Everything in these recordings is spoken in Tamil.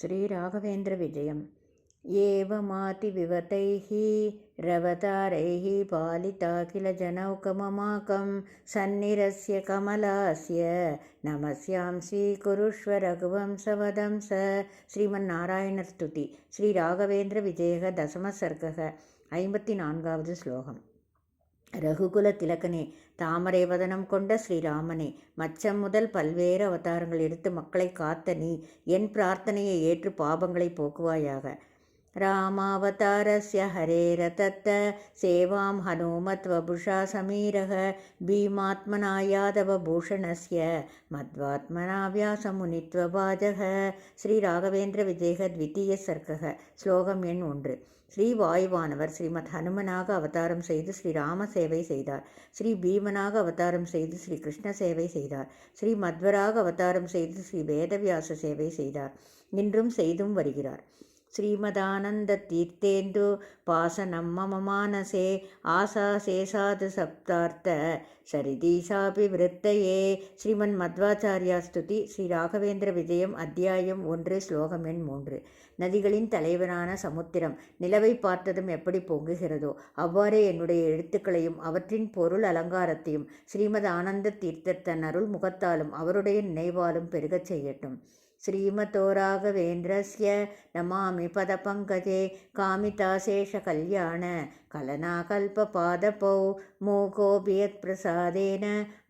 श्रीराघवेन्द्रविजयम् एवमातिविवतैः रवतारैः पालिता किल जनौकममाकं सन्निरस्य कमलास्य नमस्यां स्वीकुरुष्व रघुवंशवदंस श्रीमन्नारायणस्तुति श्रीराघवेन्द्रविजयः दशमसर्गः 54வது ஸ்லோகம். ரகுகுல திலகனே, தாமரை வதனம் கொண்ட ஸ்ரீராமனே, மச்சம் முதல் பல்வேறு அவதாரங்கள் எடுத்து மக்களை காத்த நீ என் பிரார்த்தனையை ஏற்று பாபங்களை போக்குவாயாக. ராமாவதாரஸ்ய ஹரேரதத்த சேவாம் ஹனுமத்வபுஷா சமீரக பீமாத்மனா யாதவ பூஷணஸ்ய மத்வாத்மனா வியாசமுனித்வபாஜக. ஸ்ரீ ராகவேந்திர விஜயக த்விதீய சர்க்கக. ஸ்லோகம் எண் 1. ஸ்ரீ வாயுவானவர் ஸ்ரீமத் ஹனுமனாக அவதாரம் செய்து ஸ்ரீ ராம சேவை செய்தார். ஸ்ரீ பீமனாக அவதாரம் செய்து ஸ்ரீ கிருஷ்ண சேவை செய்தார். ஸ்ரீ மத்வராக அவதாரம் செய்து ஸ்ரீ வேதவியாச சேவை செய்தார். இன்றும் செய்தும் வருகிறார். ஸ்ரீமதானந்த தீர்த்தேந்து பாசனம் மம மானசே ஆசா சேசாது சப்தார்த்த சரிதீசாபி விருத்தையே. ஸ்ரீமன் மத்வாச்சாரியா ஸ்துதி. ஸ்ரீ ராகவேந்திர விஜயம் அத்தியாயம் 1 ஸ்லோகம் எண் 3. நதிகளின் தலைவனான சமுத்திரம் நிலவை பார்த்ததும் எப்படி பொங்குகிறதோ அவ்வாறே என்னுடைய எழுத்துக்களையும் அவற்றின் பொருள் அலங்காரத்தையும் ஸ்ரீமத் ஆனந்த தீர்த்தர் தன் அருள் முகத்தாலும் அவருடைய நினைவாலும் பெருகச் செய்யட்டும். ஸ்ரீமதோ ராகவேந்திரஸ்ய நமாமி பத பங்கஜே காமிதாசேஷ கல்யாண கலனா கல்ப பாதபௌ மூகோபியத் பிரசாதேன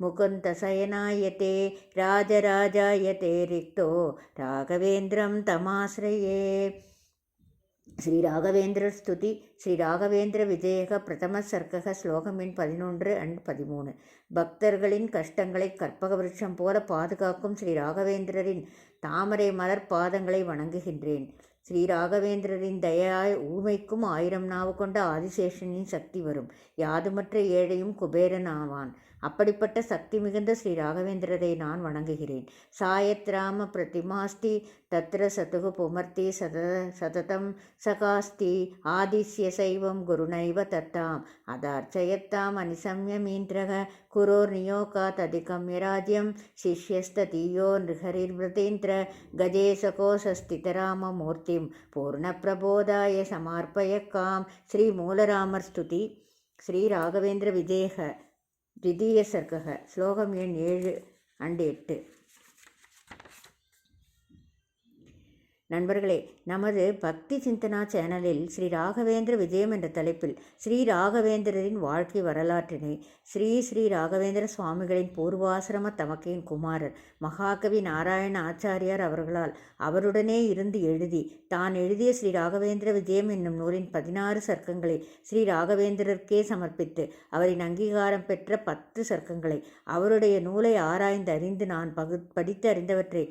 முகுந்த சயனாயதே ராஜராஜாயதே ரிக்தோ ராகவேந்திரம் தமாஸ்ரயே. ஸ்ரீ ராகவேந்திர ஸ்துதி. ஸ்ரீ ராகவேந்திர விஜயக பிரதம சர்க்கக. ஸ்லோகம் எண் 11 and 13. பக்தர்களின் கஷ்டங்களை கற்பக விருட்சம் போல பாதுகாக்கும் ஸ்ரீ ராகவேந்திரரின் தாமரை மலர் பாதங்களை வணங்குகின்றேன். ஸ்ரீ ராகவேந்திரரின் தயாய் ஊமைக்கும் 1000 நாவு கொண்ட ஆதிசேஷனின் சக்தி வரும். யாதுமற்ற ஏழையும் குபேரன் ஆவான். அப்படிப்பட்ட சக்தி மிகுந்த ஸ்ரீ ராகவேந்திரரை நான் வணங்குகிறேன். சாயத்ராம பிரதிமாஸ்தி தத்ர சதுகு புமர்த்தி சததம் சகாஸ்தி ஆதிஸ்ய சைவம் குருணைவ தத்தாம் அதார்ச்சயத்தாம் அனிசம்யமீந்திரக குரோர் நியோகாத் அதிகம் யராஜ்யம் சிஷ்யஸ்தீயோ நிருஹரிர்விரதேந்திர கஜேசகோசஸ்திதராம மூர்த்திம் பூர்ணப்பிரபோதாய சமார்ப்பயக்காம். ஸ்ரீ மூலராமர் ஸ்துதி. ஸ்ரீ ராகவேந்திர விஜயக த்விதீய சர்க்கக. ஸ்லோகம் எண் 7 and 8. நண்பர்களே, நமது பக்தி சிந்தனா சேனலில் ஸ்ரீ ராகவேந்திர விஜயம் என்ற தலைப்பில் ஸ்ரீ ராகவேந்திரரின் வாழ்க்கை வரலாற்றினை ஸ்ரீ ராகவேந்திர சுவாமிகளின் பூர்வாசிரம தமக்கையின் குமாரர் மகாகவி நாராயண ஆச்சாரியார் அவர்களால் அவருடனே இருந்து எழுதி தான் எழுதிய ஸ்ரீ ராகவேந்திர விஜயம் என்னும் நூலின் 16 சர்க்கங்களை ஸ்ரீ ராகவேந்திரருக்கே சமர்ப்பித்து அவரின் அங்கீகாரம் பெற்ற 10 சர்க்கங்களை அவருடைய நூலை ஆராய்ந்து அறிந்து நான் படித்து அறிந்தவற்றை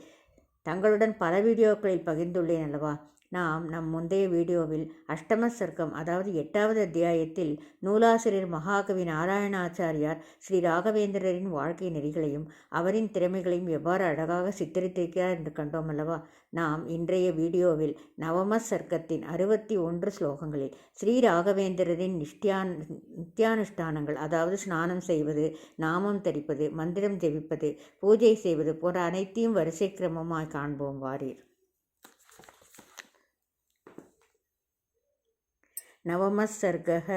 தங்களுடன் பல வீடியோக்களில் பகிர்ந்துள்ளேன் அல்லவா. நம் முந்தைய வீடியோவில் அஷ்டம சர்க்கம், அதாவது 8வது அத்தியாயத்தில் நூலாசிரியர் மகாகவி நாராயணாச்சாரியார் ஸ்ரீ ராகவேந்திரரின் வாழ்க்கை நெறிகளையும் அவரின் திறமைகளையும் எவ்வாறு அழகாக சித்தரித்திருக்கிறார் என்று கண்டோம் அல்லவா. நாம் இன்றைய வீடியோவில் நவம சர்க்கத்தின் 61 ஸ்லோகங்களில் ஸ்ரீ ராகவேந்திரரின் நித்தியானுஷ்டானங்கள், அதாவது ஸ்நானம் செய்வது, நாமம் தரிப்பது, மந்திரம் ஜெபிப்பது, பூஜை செய்வது போன்ற அனைத்தையும் வரிசை கிரமமாய் காண்போம் வாரீர். நவம சர்க்கः.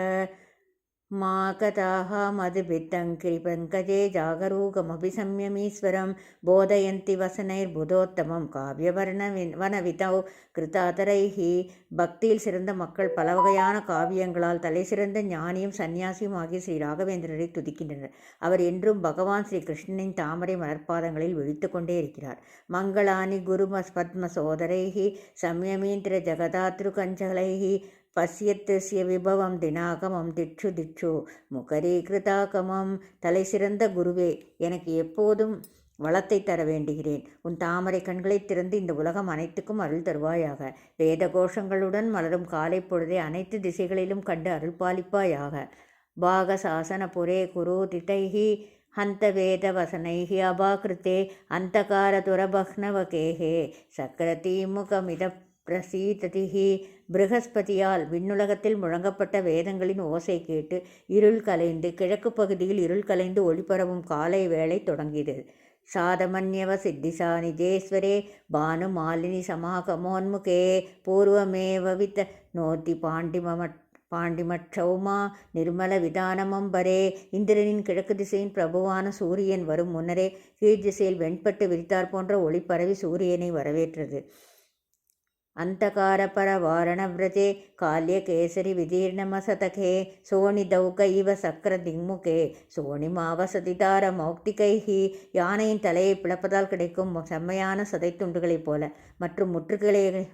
மா கதாः மதுபித்தங்கிரிபங்கஜே ஜாகரூகமபி சம்யமீஸ்வரம் போதயந்தி வசனைர்புதோத்தமம் காவியவர்ணவனவிதௌ கிருதாதரைஹி. பக்தியில் சிறந்த மக்கள் பல வகையான காவியங்களால் தலை சிறந்த ஞானியும் சந்நியாசியும் ஆகிய ஸ்ரீ ராகவேந்திரரை துதிக்கின்றனர். அவர் என்றும் பகவான் ஸ்ரீ கிருஷ்ணனின் தாமரை மலர்பாதங்களில் விழித்து கொண்டே இருக்கிறார். மங்களானி குரு பத்ம சோதரைஹி சம்யமீந்திர ஜகதாத்ரு கஞ்சலைஹி பசியத்திய விபவம் தினாகமம் திட்சு திட்சு முகரீகிருதாகமம். தலை சிறந்த குருவே, எனக்கு எப்போதும் வளத்தை தர வேண்டுகிறேன். உன் தாமரை கண்களை திறந்து இந்த உலகம் அனைத்துக்கும் அருள் தருவாயாக. வேத கோஷங்களுடன் மலரும் காலை பொழுதை அனைத்து திசைகளிலும் கண்டு அருள் பாலிப்பாயாக. பாக சாசன புரே குரு திட்டைஹி ஹந்த வேத வசனைஹி அபாகிருத்தே அந்தகார துரபக்னவகேஹே சக்கரதீ முகமித பிரசீததிஹி. ப்ரஹஸ்பதியால் விண்ணுலகத்தில் முழங்கப்பட்ட வேதங்களின் ஓசை கேட்டு இருள் கலைந்து கிழக்கு பகுதியில் இருள் கலைந்து ஒளிபரவும் காலை வேளை தொடங்கியது. साधमन्यव सिद्धिसा निजेश्वरे भानुमालिनी समागमोन्मुखे पूर्वमेव वित नोति பாண்டிமட்சௌமா நிர்மல விதானமம்பரே. இந்திரனின் கிழக்கு திசையின் பிரபுவான சூரியன் வரும் முன்னரே கீழ் திசையில் வெண்பட்டு விரித்தார் போன்ற ஒளி பரவி சூரியனை வரவேற்றது. अंतकारपरवारणव्रजे काल्यकेसरि विदीर्णमसतके சோனிதௌக இவ சக்கர திங்முகே சோனிமாவசதிதார மௌக்திகைஹ. யானையின் தலையை பிளப்பதால் கிடைக்கும் செம்மையான சதைத்துண்டுகளைப் போல மற்றும்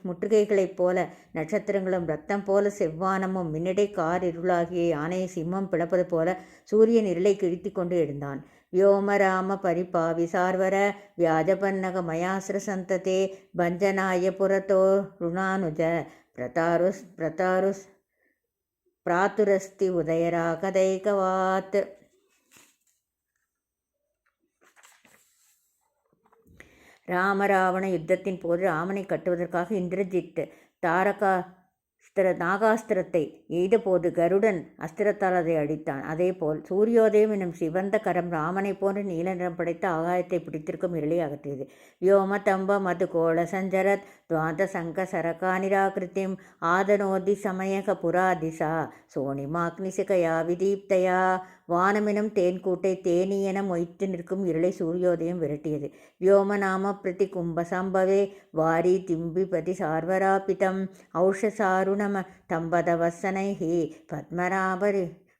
முற்றுகைகளைப் போல நட்சத்திரங்களும் இரத்தம் போல செவ்வானமும் மின்னடை கார் இருளாகிய யானையை சிம்மம் பிளப்பது போல சூரியன் இருளை கிழித்து கொண்டு எழுந்தான். व्योमराम परिपावि सार्वर व्याजपन्नग मयास्र सन्तते भञ्जनाय पुरतो ऋणानुज प्रातुरस्ति उदयराकदैकवात्. ராமராவண யுத்தத்தின் போது ராமனை கட்டுவதற்காக இந்திரஜித் நாகாஸ்திரத்தை எய்தபோது கருடன் அஸ்திரத்தால் அதை அடித்தான். அதேபோல் சூரியோதயம் எனும் சிவந்த கரம் ராமனை போன்ற நீல நிறம் படைத்த ஆகாயத்தை பிடித்திருக்கும் இருளை அகற்றியது. வியோம தம்ப மது கோள சஞ்சரத் துவாந்த சங்க சரகானிராகிருத்திம் ஆதனோதி சமயக புராதிசா சோனிமாக்னிசிகயா விதீப்தயா. வானமெனும் தேன்கூட்டை தேனீயென மொய்த்து நிற்கும் இருளை சூரியோதயம் விரட்டியது. வியோமநாம பிரதி கும்ப சம்பவே வாரி திம்பிபதி சார்வராபிதம் ஔஷசாருணம தம்பதவசனைஹி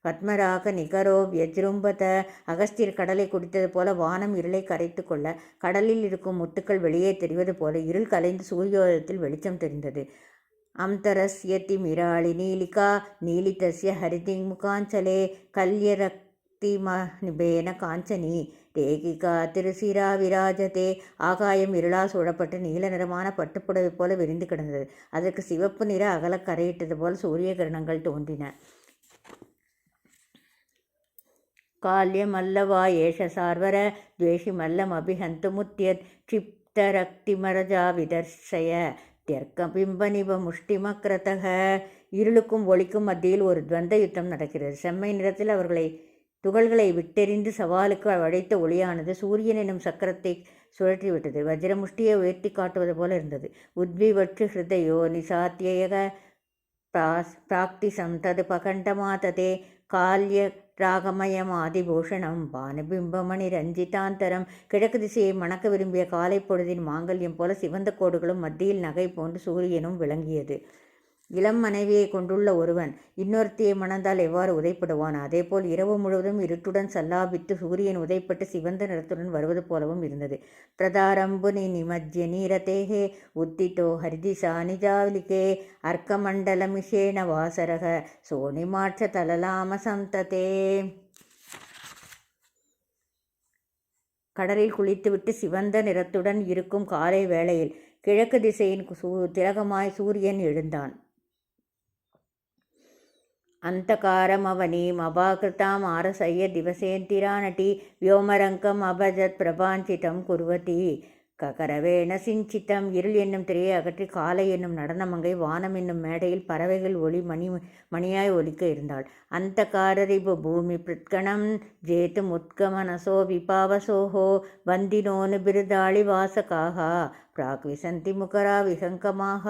பத்மராக நிகரோ வியஜ்ரும்பத. அகஸ்தியர் கடலை குடித்தது போல வானம் இருளை கரைத்து கொள்ள கடலில் இருக்கும் முத்துக்கள் வெளியே தெரிவது போல இருள் கலைந்து சூரியோதயத்தில் வெளிச்சம் தெரிந்தது. அம்தரஸ்யதி மிராளி நீலிகா நீலிதஸ்ய ஹரிதிமுகாஞ்சலே கல்யரக்திமநிபேன காஞ்சனி ரேகிகா திருசிரா விராஜதே. ஆகாயம் இருளா சூழப்பட்டு நீல நிறமான பட்டுப்புடவை போல விரிந்து கிடந்தது. அதற்கு சிவப்பு நிற அகல கரையிட்டது போல் சூரிய கிரணங்கள் தோன்றின. கால்யமல்லவா ஏஷ சார்வர துவேஷிமல்லம் அபிஹந்துமுத்யத் க்ஷிப்தரக்திமரஜா விதர்சய தியர்க்கபிம்பனிவ முஷ்டிமக்ரதக. இருளுக்கும் ஒளிக்கும் மத்தியில் ஒரு துவந்த யுத்தம் நடக்கிறது. செம்மை நிறத்தில் துகள்களை விட்டெறிந்து சவாலுக்கு அழைத்த ஒளியானது சூரியன் எனும் சக்கரத்தை சுழற்றிவிட்டது. வஜ்ரமுஷ்டியை உயர்த்தி காட்டுவது போல இருந்தது. உத்விவற்று ஹிருதயோ நிசாத்தியக பிராக்திசம் தது பகண்டமாததே கால்ய ராகமயம் ஆதிபூஷணம் பானபிம்பமணி ரஞ்சிதாந்தரம். கிழக்கு திசையை மணக்க விரும்பிய காலை பொழுதின் மாங்கல்யம் போல சிவந்த கோடுகளும் மத்தியில் நகை போன்று சூரியனும் விளங்கியது. இளம் மனைவியை கொண்டுள்ள ஒருவன் இன்னொருத்தியை மணந்தால் எவ்வாறு உதைப்படுவான்? அதேபோல் இரவு முழுவதும் இருட்டுடன் சல்லாபித்து சூரியன் உதைப்பட்டு சிவந்த நிறத்துடன் வருவது போலவும் இருந்தது. பிரதாரம்புனி நிமஜ்ய நீரதேகே உத்திட்டோ ஹரிதிசா நிஜாவலிகே அர்க்கமண்டலமிஷேன வாசரக சோனிமாட்ச தலலாம சந்ததே. கடலில் குளித்துவிட்டு சிவந்த நிறத்துடன் இருக்கும் காலை வேளையில் கிழக்கு திசையின் திலகமாய் சூரியன் எழுந்தான். अंतकारमवनीम् अपाकृताम् आरसय्य दिवसेन्तिरा नटी व्योमरङ्कम् अभजत् प्रभाञ्चितं कुर्वती ககரவேண சிஞ்சித்தம். இருள் என்னும் திரையை அகற்றி காலை என்னும் நடனமங்கை வானம் என்னும் மேடையில் பறவைகள் ஒளி மணியாய் ஒலிக்க இருந்தாள். அந்த காரரிபு பூமி பிருத்கணம் ஜேத்து முத்கமனசோ விபாவசோஹோ வந்தினோனு பிருதாளி வாசகாகா பிராக் விசந்தி முகரா விஹங்கமாக.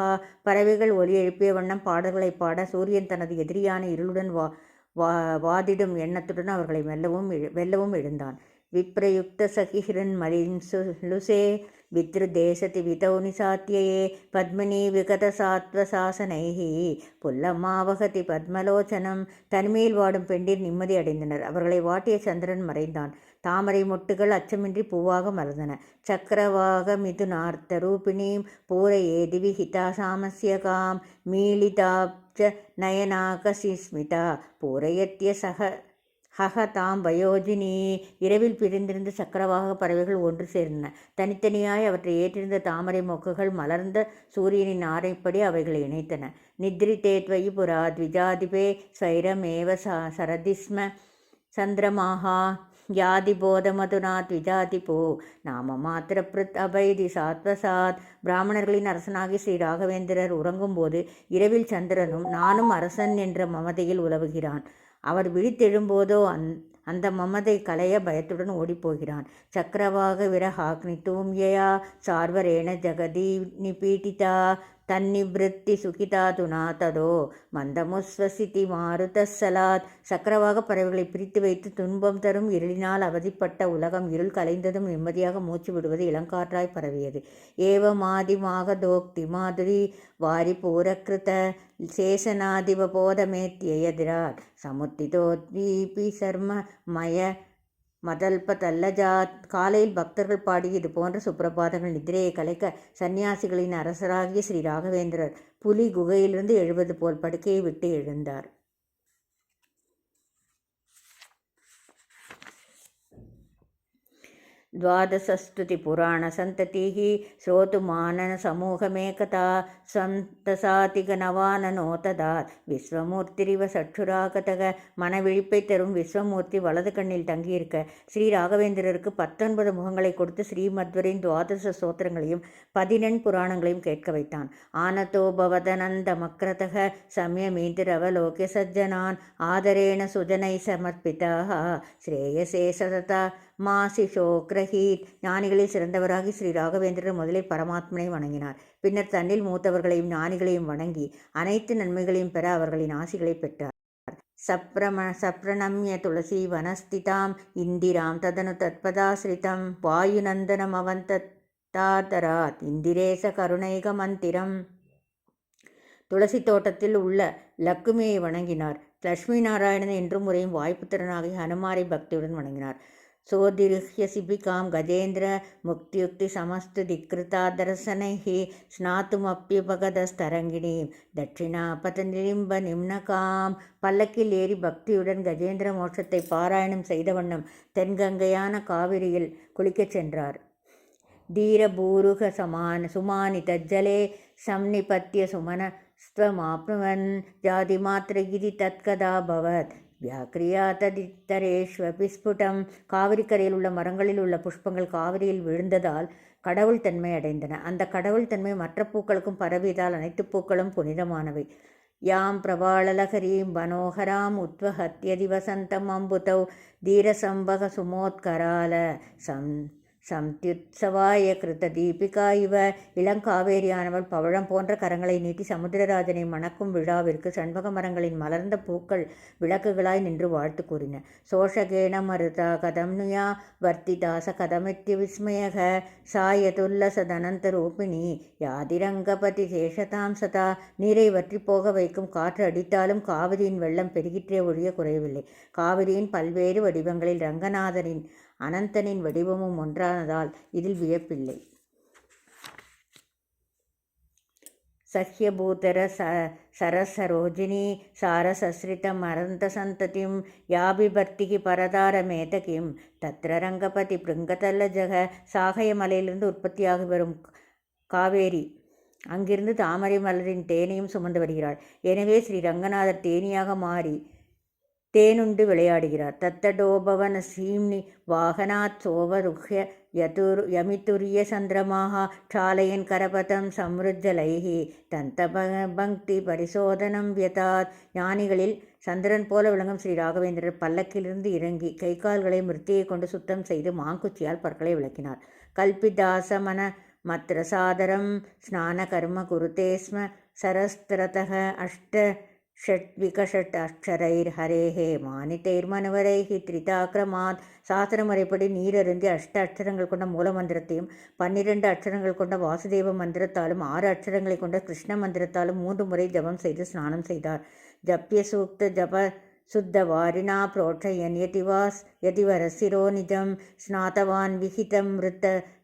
பறவைகள் ஒலி எழுப்பிய வண்ணம் பாடல்களை பாட சூரியன் தனது எதிரியான இருளுடன் வாதிடும் எண்ணத்துடன் அவர்களை வெல்லவும் எழுந்தான். விப்ரயுக்த சகிஹிரன் மலின்சுலுசே வித்ருதேசதி விதௌ நிசாத்தியே பத்மினி விகத சாத்வ சாசனைஹி புல்லம்மாவகதி பத்மலோச்சனம். தனிமையில் வாடும் பெண்டிர் நிம்மதி அடைந்தனர். அவர்களை வாட்டிய சந்திரன் மறைந்தான். தாமரை மொட்டுகள் அச்சமின்றி பூவாக மலர்ந்தன. சக்கரவாக மிதுனார்த்த ரூபிணீம் பூரையே திவிஹிதா சாமஸ்யகாம் மீளிதாப்ச நயனாக சிஸ்மிதா பூரையத்திய ஹஹதாம் வயோஜினி. இரவில் பிரிந்திருந்த சக்கரவாக பறவைகள் ஒன்று சேர்ந்தன. தனித்தனியாய் அவற்றை ஏற்றிருந்த தாமரை மொக்குகள் மலர்ந்த சூரியனின் ஆரைப்படி அவைகளை இணைத்தன. நித்ரிதேத்வயி புரா த்விஜாதிபே ஸ்வைரமேவ சரதிஸ்ம சந்திரமாகா யாதிபோதமதுனா த்விஜாதிபோ நாம மாத்திர பிருத் அபைதி சாத்வசாத். பிராமணர்களின் அரசனாகி ஸ்ரீ ராகவேந்திரர் உறங்கும்போது இரவில் சந்திரனும் நானும் அரசன் என்ற மமதையில் உலவுகிறான். அவர் விழித்தெழும்போதோ அந்த மமதை கலைய பயத்துடன் ஓடிப்போகிறான். சக்கரவாக விரஹாக்னி தூம்யயா சார்வரேண ஜகதி நிபீட்டிதா தன்னிவிருத்தி சுகிதாதுனா ததோ மந்தமுஸ்வசிதி மாருதசலாத். சக்கரவாக பறவைகளை பிரித்து வைத்து துன்பம் தரும் இருளினால் அவதிப்பட்ட உலகம் இருள் கலைந்ததும் நிம்மதியாக மூச்சு விடுவது இளங்காற்றாய் பரவியது. ஏவமாதிமாக தோக்தி மாதுரி வாரி பூரக்கிருத சேஷனாதிபோதமேத்யயதிராட் சமுத்திதோத்வீபி சர்ம மய மதல்பதல்லஜாத். காலையில் பக்தர்கள் பாடிய இது போன்ற சுப்பிரபாதங்கள் நிதிரையை கலைக்க சந்நியாசிகளின் அரசராகிய ஸ்ரீ ராகவேந்திரர் புலி குகையிலிருந்து எழுவது போல் படுக்கையை விட்டு எழுந்தார். द्वादशस्तुति पुराण संततिः श्रोतुमानन समूहमेकता சந்தசாதிகனவானனோ ததாத் விஸ்வமூர்த்திரிவ சற்றுராகதக. மனவிழிப்பை தரும் விஸ்வமூர்த்தி வலது கண்ணில் தங்கியிருக்க ஸ்ரீ ராகவேந்திரருக்கு 19 முகங்களை கொடுத்து ஸ்ரீமத்வரின் துவாதச ஸ்தோத்திரங்களையும் 14 புராணங்களையும் கேட்க வைத்தான். ஆனதோ பவதனந்த மக்ரதக சம்யமீந்திரவலோக்ய சஜ்ஜனான் ஆதரேண சுஜனை சமர்ப்பிதாக ஸ்ரேயசே சததா மாசிஷோக்ரஹீத். ஞானிகளில் சிறந்தவராகி ஸ்ரீ ராகவேந்திரர் முதலில் பரமாத்மனை வணங்கினார். பின்னர் தன்னில் மூத்தவர்களையும் ஞானிகளையும் வணங்கி அனைத்து நன்மைகளையும் பெற அவர்களின் ஆசிகளை பெற்றார். சப்ரணம்ய துளசி வனஸ்திதாம் இந்திராம் ததனு தத்பதாசிரிதம் வாயுநந்தனம் அவந்தாதராத் இந்திரேச கருணைக மந்திரம். துளசி தோட்டத்தில் உள்ள லக்குமியை வணங்கினார். லட்சுமி நாராயணன் என்றும் முறையும் வாய்ப்புத்திறனாகி ஹனுமாரை பக்தியுடன் வணங்கினார். சோதிருஹ்ய சிபிகாம் கஜேந்திர முக்தியுக்தி சமஸ்து திக்ருதா தர்சனைஹி ஸ்நாத்துமப்யுபகதஸ்தரங்கிணீம் தட்சிணா பதநிலிம்ப நிம்னகாம். பல்லக்கில் ஏறி பக்தியுடன் கஜேந்திர மோட்சத்தை பாராயணம் செய்த வண்ணம் தென்கங்கையான காவிரியில் குளிக்கச் சென்றார். தீரபூருக சுமானி தஜ்ஜலே சம்நிபத்திய சுமன ஸ்வமாப்னுவன் ஜாதி மாத்திரகிதி தத்கதா பவத் வியாக்கிரியா ததித்தரேஷ்வபி ஸ்புடம். காவிரிக்கரையில் உள்ள மரங்களில் உள்ள புஷ்பங்கள் காவிரியில் விழுந்ததால் கடவுள் தன்மை அடைந்தன. அந்த கடவுள் தன்மை மற்ற பூக்களுக்கும் பரவியதால் அனைத்து பூக்களும் புனிதமானவை. யாம் பிரபாளலகரீம் மனோகராம் உத்வஹத்யதி வசந்தம் அம்புதௌ தீரசம்பக சுமோத்கரால சம்த்யுத்சவாய கிருத்த தீபிகா இவ. இளங்காவேரியானவள் பவழம் போன்ற கரங்களை நீட்டி சமுத்திரராஜனை மணக்கும் விழாவிற்கு சண்பக மரங்களின் மலர்ந்த பூக்கள் விளக்குகளாய் நின்று வாழ்த்து கூறின. சோஷகேண மருதா கதம்னுயா வர்த்திதாச கதமித்ய விஸ்மயக சாயதுல்லசதனந்த ரூபிணி யாதிரங்கபதி சேஷதாம் சதா. நீரை வற்றி போக வைக்கும் காற்று அடித்தாலும் காவிரியின் வெள்ளம் பெருகிற்றே ஒழிய குறையவில்லை. காவிரியின் பல்வேறு வடிவங்களில் ரங்கநாதரின் அனந்தனின் வடிவமும் ஒன்றானதால் இதில் வியப்பில்லை. சஹ்யபூதர சரசரோஜினி சாரசஸ்ரிதம் அரந்த சந்ததிம் யாபிபர்த்திகி பரதாரமேதகிம் தத்ர ரங்கபதி பிருங்கதல்லஜக. சாகய மலையிலிருந்து உற்பத்தியாகி வரும் காவேரி அங்கிருந்து தாமரை மலரின் தேனையும் சுமந்து வருகிறாள். எனவே ஸ்ரீ ரங்கநாதர் தேனியாக மாறி தேனுண்டு விளையாடுகிறார். தத்தடோபவன சீம்னி வாகனாத் சோவருஹ்ய யமிதுரிய சந்திரமாக சாலையன் கரபதம் சம்ருஜலைஹி தந்த பக்தி பரிசோதனம் வியதாத். ஞானிகளில் சந்திரன் போல விளங்கும் ஸ்ரீ ராகவேந்திரர் பல்லக்கிலிருந்து இறங்கி கை கால்களை மிருத்தியை கொண்டு சுத்தம் செய்து மாங்குச்சியால் பற்களை விளக்கினார். கல்பிதாசமன மத்ர சாதரம் ஸ்நான கர்ம குருதே ஸ்ம சரஸ்திரதக அஷ்ட ஷட்விகஷட் அக்ஷரைர் ஹரேஹே மானிதைர்மனுவரைஹி த்ரிதாக்கிரமாத். சாஸ்திர முறைப்படி நீரருந்தி 8 அட்சரங்கள் கொண்ட மூல மந்திரத்தையும் 12 அட்சரங்கள் கொண்ட வாசுதேவ மந்திரத்தாலும் 6 அட்சரங்களை கொண்ட கிருஷ்ண மந்திரத்தாலும் 3 முறை ஜபம் செய்து ஸ்நானம் செய்தார். ஜப்ய சூக்த ஜப சுத்த வாரிணா புரோட்சயன் யதிவரசிரோ நிஜம் ஸ்நாதவான் விஹிதம்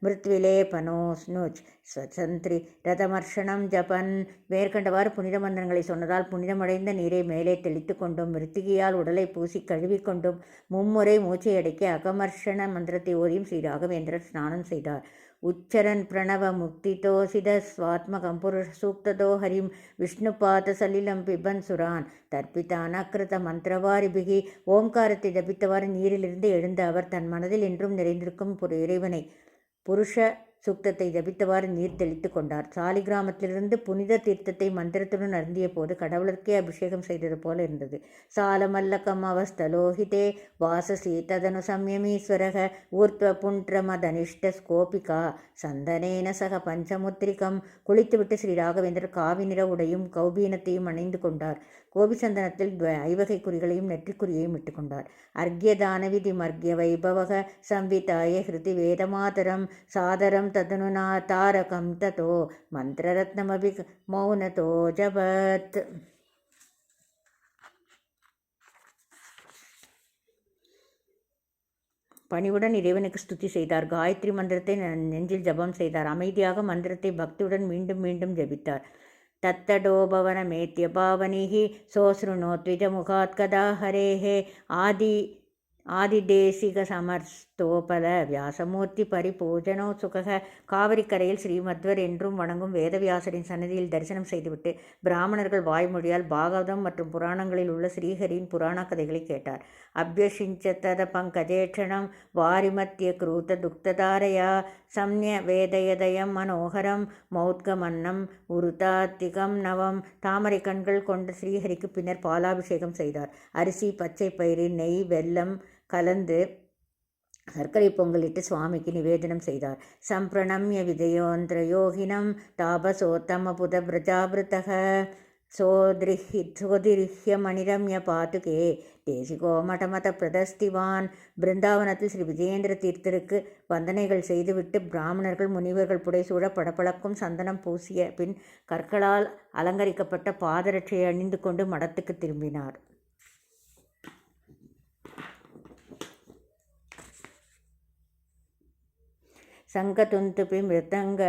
மிருத்விலேபனோ ஸ்னுஜ் ஸ்வசந்திரி ரதமர்ஷனம் ஜபன். மேற்கண்டவாறு புனித மந்திரங்களை சொன்னதால் புனிதமடைந்த நீரை மேலே தெளித்து கொண்டும் மிருத்திகையால் உடலை பூசி கழுவிக்கொண்டும் 3 முறை மூச்சை அடக்கி அகமர்ஷண மந்திரத்தை ஓதியும் ஸ்ரீ ராகவேந்திரர் ஸ்நானம் செய்தார். உச்சரன் பிரணவ முக்திதோசித ஸ்வாத்மகம் புருஷ சூக்ததோ ஹரிம் விஷ்ணுபாத சலிலம் பிபன் சுரான் தர்ப்பிதான் அக்கிருத மந்திரவாரிபிகி. ஓம்காரத்தை ஜபித்தவாறு நீரிலிருந்து எழுந்த அவர் தன் மனதில் என்றும் நிறைந்திருக்கும் இறைவனை புருஷ சுக்தத்தை ஜபித்தவாறு நீர் தெளித்து கொண்டார். சாலிகிராமத்திலிருந்து புனித தீர்த்தத்தை மந்திரத்துடன் அருந்திய போது கடவுளுக்கே அபிஷேகம் செய்தது போல இருந்தது. சாலமல்லகம் அவஸ்தலோஹிதே வாசசி ததனு சம்யமீஸ்வரக ஊர்த்வ புண்ட்ரமதனிஷ்ட ஸ்கோபிகா சந்தனேன சக பஞ்சமுத்திரிகம். குளித்துவிட்டு ஸ்ரீ ராகவேந்திரர் காவி நிற உடையும் கௌபீனத்தையும் அணிந்து கொண்டார். கோபிசந்தனத்தில் ஐவகை குறிகளையும் நெற்றிக்குறியையும் இட்டுக்கொண்டார். அர்க்யதான விதி மர்க்ய வைபவக சம்விதாய ஹிருதி வேதமாதரம் சாதரம் ததனுனா தாரகம் ததோ மந்திரரத்னமபி மௌனதோ ஜபத். பணிவுடன் இறைவனுக்கு ஸ்துதி செய்தார். காயத்ரி மந்திரத்தை நெஞ்சில் ஜபம் செய்தார். அமைதியாக மந்திரத்தை பக்தியுடன் மீண்டும் மீண்டும் ஜபித்தார். தத்தடோபவனமேத்ய பாவனிஹி சோஸ்ருணோத்விஜமுகாத் கதா ஹரேஹே ஆதிதேசிக சமர்ஸ்தோபல வியாசமூர்த்தி பரிபூஜனோ சுகக. காவிரிக்கரையில் ஸ்ரீமத்வர் என்றும் வணங்கும் வேதவியாசரின் சன்னதியில் தரிசனம் செய்துவிட்டு பிராமணர்கள் வாய்மொழியால் பாகவதம் மற்றும் புராணங்களில் உள்ள ஸ்ரீஹரியின் புராண கதைகளை கேட்டார். அபியசிஞ்சத பங்கஜேட்சணம் வாரிமத்திய குரூத துக்ததாரையா சம்ய வேதயதயம் மனோகரம் மௌத்கமன்னம் உருதாத்திகம் நவம். தாமரை கண்கள் கொண்ட ஸ்ரீஹரிக்கு பின்னர் பாலாபிஷேகம் செய்தார். அரிசி, பச்சை பயிறு, நெய், வெல்லம் கலந்து சர்க்கரை பொங்கலிட்டு சுவாமிக்கு நிவேதனம் செய்தார். சம்பிரணம்ய விஜயோந்திரயோகினம் தாபசோத்தம புத பிரஜாபிருத்தக சோதிருஹ்ய மணிரம்ய பாதுகே தேசிகோ மடமத பிரதஸ்திவான். பிருந்தாவனத்தில் ஸ்ரீ விஜயேந்திர தீர்த்தருக்கு வந்தனைகள் செய்துவிட்டு பிராமணர்கள் முனிவர்கள் புடைசூழ படப்பழக்கும் சந்தனம் பூசிய பின் கற்களால் அலங்கரிக்கப்பட்ட பாதரட்சையை அணிந்து கொண்டு மடத்துக்கு திரும்பினார். சங்கதுந்துபி மிருதங்க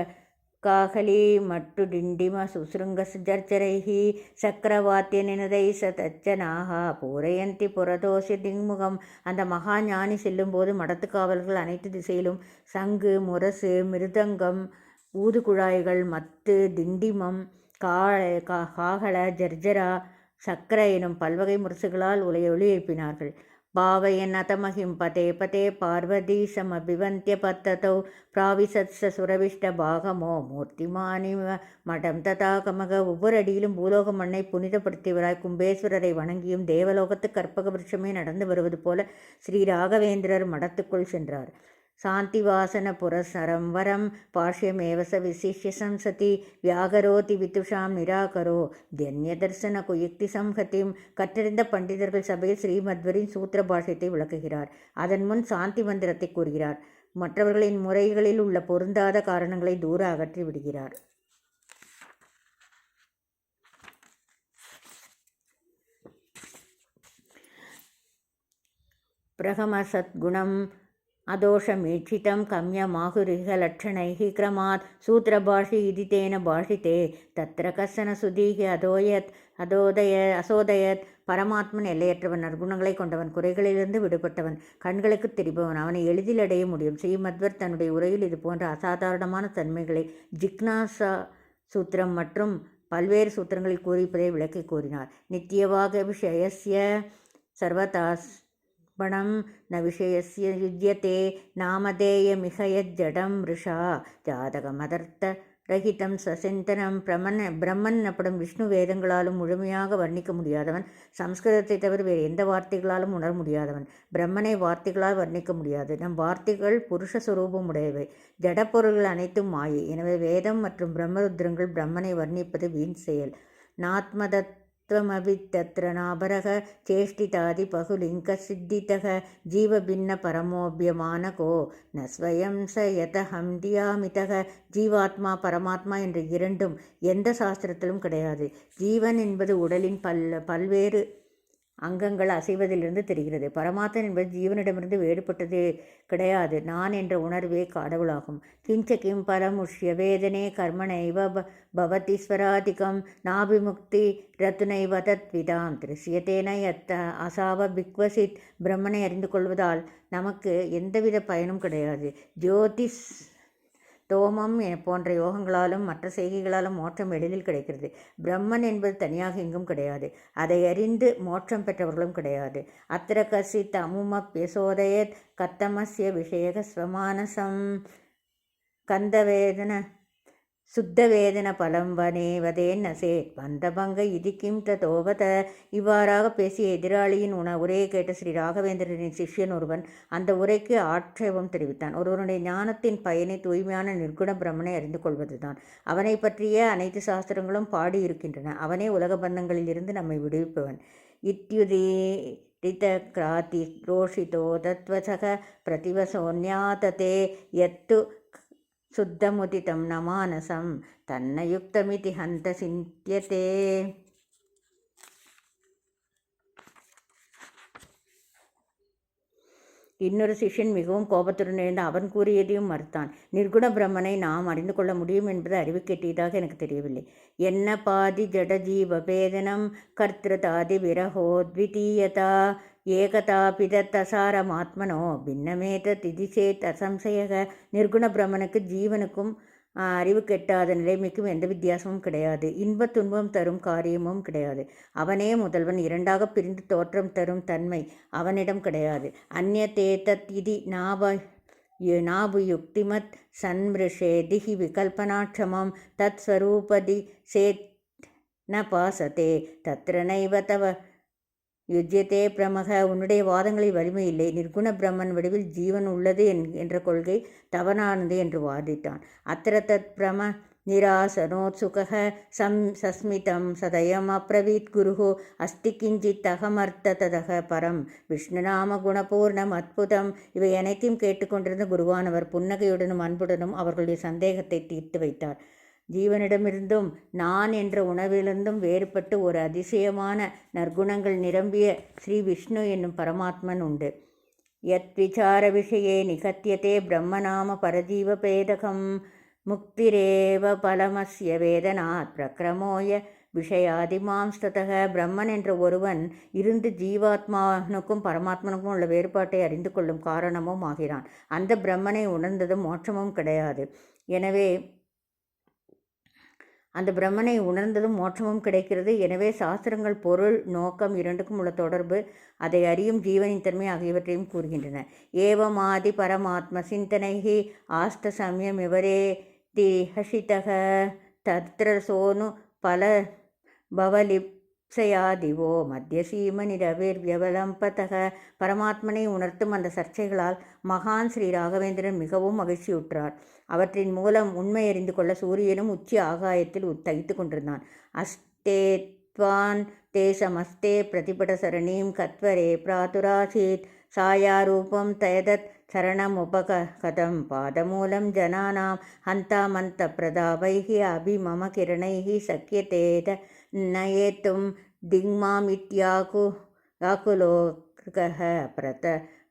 காகலி மட்டு டிண்டிம சுசுருங்க ஜர்ச்சரைஹி சக்கரவாத்திய நினதை சதச்சனாகா பூரையந்தி புரதோசி திங்முகம். அந்த மகா ஞானி செல்லும்போது மடத்துக்காவல்கள் அனைத்து திசையிலும் சங்கு, முரசு, மிருதங்கம், ஊதுகுழாய்கள், மத்து, டிண்டிமம், காகல, ஜர்ஜரா, சக்கர எனும் பல்வகை முரசுகளால் ஒளி எழுப்பினார்கள். பாவயன் அதமஹிம் பதே பதே பார்வதீசமபிவந்திய பத்ததௌ பிராவிசத்ஸ சுரவிஷ்ட பாகமோ மூர்த்திமானி மடம் ததாகமக. ஒவ்வொரு அடியிலும் பூலோக மண்ணை புனிதப்படுத்தியவராய் கும்பேஸ்வரரை வணங்கியும் தேவலோகத்து கற்பக விருட்சமே நடந்து வருவது போல ஸ்ரீ ராகவேந்திரர் மடத்துக்குள் சென்றார். சாந்தி வாசன புரசரம் வரம் பாஷ்யமேவச விசிஷ்ய சம்சதி வியாகரோதி விதுஷாம் நிராகரோ தன்ய தர்சன குயுக்தி சம்ஹதிம். கற்றறிந்த பண்டிதர்கள் சபையில் ஸ்ரீமத்வரின் சூத்திர பாஷ்யத்தை விளக்குகிறார். அதன் முன் சாந்தி மந்திரத்தை கூறுகிறார். மற்றவர்களின் முறைகளில் உள்ள பொருந்தாத காரணங்களை தூர அகற்றி விடுகிறார். பிரகம சத்குணம் அதோஷமீட்சிதம் கம்யமாகுரிக லட்சணைः க்ரமாத் சூத்திரபாஷி இதி தேன பாஷிதே தத்ர கசன சுதீஹி அசோதயத். பரமாத்மன் எல்லையற்றவன், நற்குணங்களை கொண்டவன், குறைகளிலிருந்து விடுபட்டவன், கண்களுக்கு தெரிபவன். அவனை எளிதில் அடைய முடியும். ஸ்ரீமத்வர் தன்னுடைய உரையில் இது போன்ற அசாதாரணமான தன்மைகளை ஜிக்னாசா சூத்திரம் மற்றும் பல்வேறு சூத்திரங்களில் கூறிப்பதை விளக்கி கூறினார். நித்தியவாக விஷயஸ்ய சர்வதாஸ் பணம் ந விஷயஸ்ய யுஜ்யதே நாமதேயமிக யஜ்ஜடம் ரிஷா ஜாதகமதர்த்த ரஹிதம் சசிந்தனம். பிரம்மன் எனப்படும் விஷ்ணு வேதங்களாலும் முழுமையாக வர்ணிக்க முடியாதவன், சம்ஸ்கிருதத்தை தவிர வேறு எந்த வார்த்தைகளாலும் உணர முடியாதவன். பிரம்மனை வார்த்தைகளால் வர்ணிக்க முடியாது. நம் வார்த்தைகள் புருஷ சுரூபம் உடையவை. ஜடப்பொருள்கள் அனைத்தும் மாயை. எனவே வேதம் மற்றும் பிரம்மருத்ரங்கள் பிரம்மனை வர்ணிப்பது வீண் செயல். நாத்மதத் त्वमभितत्र नाभरः चेष्टितादि बहुलिङ्ग सिद्धितः जीवभिन्न परमोऽभ्यमानको न स्वयं स यतहं दियामितः. ஜீவாத்மா பரமாத்மா என்ற இரண்டும் எந்த சாஸ்திரத்திலும் கிடையாது. ஜீவன் என்பது உடலின் பல்வேறு அங்கங்கள் அசைவதிலிருந்து தெரிகிறது. பரமாத்மன் என்பது ஜீவனிடமிருந்து வேறுபட்டது கிடையாது. நான் என்ற உணர்வே கடவுளாகும். கிஞ்ச கிம் பரமுஷ்ய வேதனே கர்மனைவ பவதி ஸ்வராதிகம் நாபிமுக்தி ரத்துனைவ தத்விதாம் திருஷ்யத்தேன யத்த அசாவ பிக்வசித். பிரம்மனை அறிந்து கொள்வதால் நமக்கு எந்தவித பயனும் கிடையாது. ஜோதிஷ் தோமம் போன்ற யோகங்களாலும் மற்ற செய்கைகளாலும் மோட்சம் எளிதில் கிடைக்கிறது. பிரம்மன் என்பது தனியாக எங்கும் கிடையாது. அதை அறிந்து மோட்சம் பெற்றவர்களும் கிடையாது. அத்திர கசித் அமுமப்யசோதயத் கத்தமஸ்ய விஷயக ஸ்வமானசம். கந்தவேதன சுத்தவேதன பலம் வனேவதேன்ன சேத் வந்தபங்க இதிக்கும் தோவத. இவ்வாறாக பேசிய எதிராளியின் உரையை கேட்ட ஸ்ரீ ராகவேந்திரனின் சிஷ்யன் ஒருவன் அந்த உரைக்கு ஆட்சேபம் தெரிவித்தான். ஒருவனுடைய ஞானத்தின் பயனை தூய்மையான நிர்குண பிரம்மனை அறிந்து கொள்வதுதான். அவனை பற்றிய அனைத்து சாஸ்திரங்களும் பாடியிருக்கின்றன. அவனே உலக பந்தங்களில் இருந்து நம்மை விடுவிப்பவன். இத்யுதீரித கிராதி ரோஷிதோ தத்வசக பிரதிவசோன்யாததே யத்து சுத்தமுதிதம் நமானசம் தன்னயுக்தமிதி ஹந்த சிந்தியதே. இன்னொரு சிஷ்யன் மிகவும் கோபத்துடன் எழுந்து அவன் கூறியதையும் மறுத்தான். நிர்குண பிரம்மனை நாம் அறிந்து கொள்ள முடியும் என்பது அறிவு கெட்டியதாக எனக்கு தெரியவில்லை. என்ன பாதி ஜட ஜீவபேதனம் கர்த்திருதாதி விரகோத்விதீயதா ஏகதாபிதத்தசாரமாத்மனோ பின்னமேத திதிசேத் அசம்சயக. நிர்குண பிரம்மனுக்கு ஜீவனுக்கும் அறிவு கெட்டாத நிலைமைக்கும் எந்த வித்தியாசமும் கிடையாது. இன்பத் துன்பம் தரும் காரியமும் கிடையாது. அவனே முதல்வன். இரண்டாக பிரிந்து தோற்றம் தரும் தன்மை அவனிடம் கிடையாது. அந்யதேதத் இதி நாபுயுக்திமத் சன்மிருஷேதிஹி விகல்பனாட்சமம் தத் ஸ்வரூபதி சேத் ந பாசதே தத்ர நைவ தவ யுஜ்யத்தே பிரமக. உன்னுடைய வாதங்களில் வலிமை இல்லை. நிர்குண பிரம்மன் வடிவில் ஜீவன் உள்ளது என்ற கொள்கை தவறானது என்று வாதிட்டான். அத்திர தத் பிரம நிராசனோத்சுக சஸ்மிதம் சதயம் அப்ரவீத் குருஹோ அஸ்தி கிஞ்சித் அகமர்த்ததக பரம் விஷ்ணுநாம குணபூர்ணம் அற்புதம். இவை அனைத்தையும் கேட்டுக்கொண்டிருந்த குருவானவர் புன்னகையுடனும் அன்புடனும் அவர்களுடைய சந்தேகத்தை தீர்த்து வைத்தார். ஜீவனிடமிருந்தும் நான் என்ற உணவிலிருந்தும் வேறுபட்டு ஒரு அதிசயமான நற்குணங்கள் நிரம்பிய ஸ்ரீ விஷ்ணு என்னும் பரமாத்மன் உண்டு. யத் விசார விஷயே நிகத்தியதே பிரம்மநாம பரஜீவ பேதகம் முக்திரேவ பலமஸ்ய வேதனாத் பிரக்ரமோய விஷயாதிமாம்ஸ்ததக. பிரம்மன் என்ற ஒருவன் இருந்து ஜீவாத்மானுக்கும் பரமாத்மனுக்கும் உள்ள வேறுபாட்டை அறிந்து கொள்ளும் காரணமும் ஆகிறான். அந்த பிரம்மனை உணர்ந்ததும் மோட்சமும் கிடையாது. எனவே அந்த பிரம்மனை உணர்ந்ததும் மோட்சமும் கிடைக்கிறது. எனவே சாஸ்திரங்கள் பொருள் நோக்கம் இரண்டுக்கும் உள்ள தொடர்பு, அதை அறியும் ஜீவனின் தன்மை ஆகியவற்றையும் கூறுகின்றன. ஏவமாதி பரமாத்ம சிந்தனைஹி ஆஸ்த சமயம் இவரே திஹஷிதக தத்ர சோனு பல பவலிப்சயாதிவோ மத்தியசீமனிரவிர் வியவலம்பதக. பரமாத்மனை உணர்த்தும் அந்த சர்ச்சைகளால் மகான் ஸ்ரீ ராகவேந்திரன் மிகவும் மகிழ்ச்சியுற்றார். அவற்றின் மூலம் உண்மை அறிந்து கொள்ள சூரியனும் உச்சி ஆகாயத்தில் தகித்து கொண்டிருந்தான். அஸ்தேத்வான் தேசமஸ்தே பிரதிபட சரணீம் கத்வரே பிராதுராசீத் சாயாரூபம் தயதத் சரணம் உபகதம் பாதமூலம் ஜனானாம் ஹந்தாமந்த பிரதாபைஹி அபிமம கிரணைஹி சக்கியதேத நயேத்தும் திங்மாமித்யாகுலோக பிரத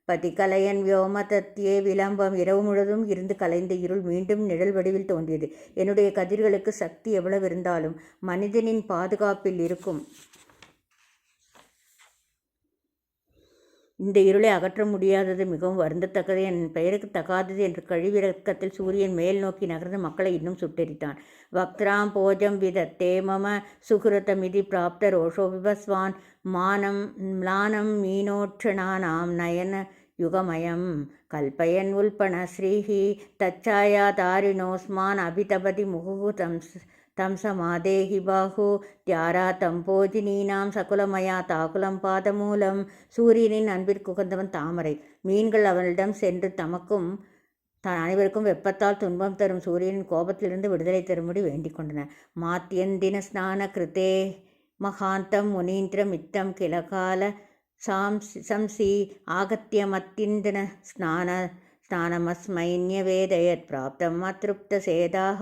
பதிகலையன் வியோம தத்தியே விளம்பம். இரவு முழுவதும் இருந்து கலைந்த இருள் மீண்டும் நிழல் வடிவில் தோன்றியது. என்னுடைய கதிர்களுக்கு சக்தி எவ்வளவு இருந்தாலும் மனிதனின் பாதுகாப்பில் இருக்கும் இந்த இருளை அகற்ற முடியாதது மிகவும் வருந்தத்தக்கது, என் பெயருக்கு தகாதது என்று கழிவிறக்கத்தில் சூரியன் மேல் நோக்கி நகர்ந்து மக்களை இன்னும் சுட்டெரித்தான். வக்திராம் போஜம் விதத்தே மம சுகிருதமிதி பிராப்த ரோஷோ விபஸ்வான் மானம் ம்லானம் மீனோட்சணானாம் நயன யுகமயம் கல்பயன் உல்பண ஸ்ரீஹி தச்சாயா தாரிணோஸ்மான் அபிதபதி முகுகுதம் தம் சமாதேஹி பாஹு தியாரா தம்போஜினீனாம் சகுலமயா தாகுலம் பாதமூலம். சூரியனின் அன்பிற்குகந்தவன் தாமரை. மீன்கள் அவனிடம் சென்று தமக்கும் தான் அனைவருக்கும் வெப்பத்தால் துன்பம் தரும் சூரியனின் கோபத்திலிருந்து விடுதலை தரும்படி வேண்டிக் கொண்டன. மாத்தியந்தின ஸ்நான கிருத்தே மகாந்தம் முனீந்திர மித்தம் கிளகால சம்சி ஆகத்தியமத்திந்தின ஸ்நானமஸ்மைன்யவேதயத் பிராப்தம் அத்ருப்த சேதாக.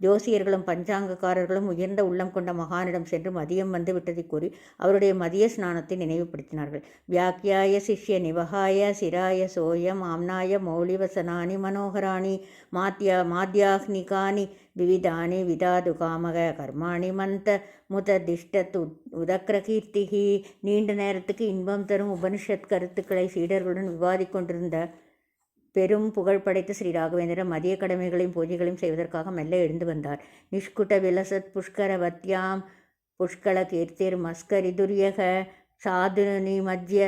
ஜோசியர்களும் பஞ்சாங்கக்காரர்களும் உயர்ந்த உள்ளம் கொண்ட மகானிடம் சென்று மதியம் வந்து விட்டதை கூறி அவருடைய மதிய ஸ்நானத்தை நினைவுபடுத்தினார்கள். வியாக்கியாய சிஷ்ய நிவகாய சிராய சோயம் ஆம்னாய மௌலிவசனானி மனோகராணி மாத்யாக்னிகானி விவிதானி விதாது காமக கர்மாணி மந்த முததிஷ்டத்து உதக்ரகீர்த்திகி. நீண்ட நேரத்துக்கு இன்பம் தரும் உபனிஷத் கருத்துக்களை சீடர்களுடன் விவாதிக்கொண்டிருந்த பெரும் புகழ் படைத்த ஸ்ரீ ராகவேந்திரன் மதிய கடமைகளையும் பூஜைகளையும் செய்வதற்காக மெல்ல எழுந்து வந்தார். நிஷ்குட்ட விலசத் புஷ்கரவத்யாம் புஷ்கல கீர்த்திர் மஸ்கரி துரியக சாதுனி மஜ்ய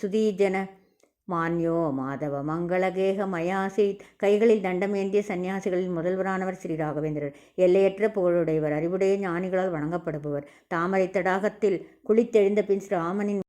சுதீஜன மான்யோ மாதவ மங்களகேக மயாசீத். கைகளில் தண்டமேந்திய சன்னியாசிகளில் முதல்வரானவர் ஸ்ரீ ராகவேந்திரர். எல்லையற்ற புகழுடையவர், அறிவுடைய ஞானிகளால் வணங்கப்படுபவர். தாமரை தடாகத்தில் குளித்தெழுந்த பின் ஸ்ரீராமனின்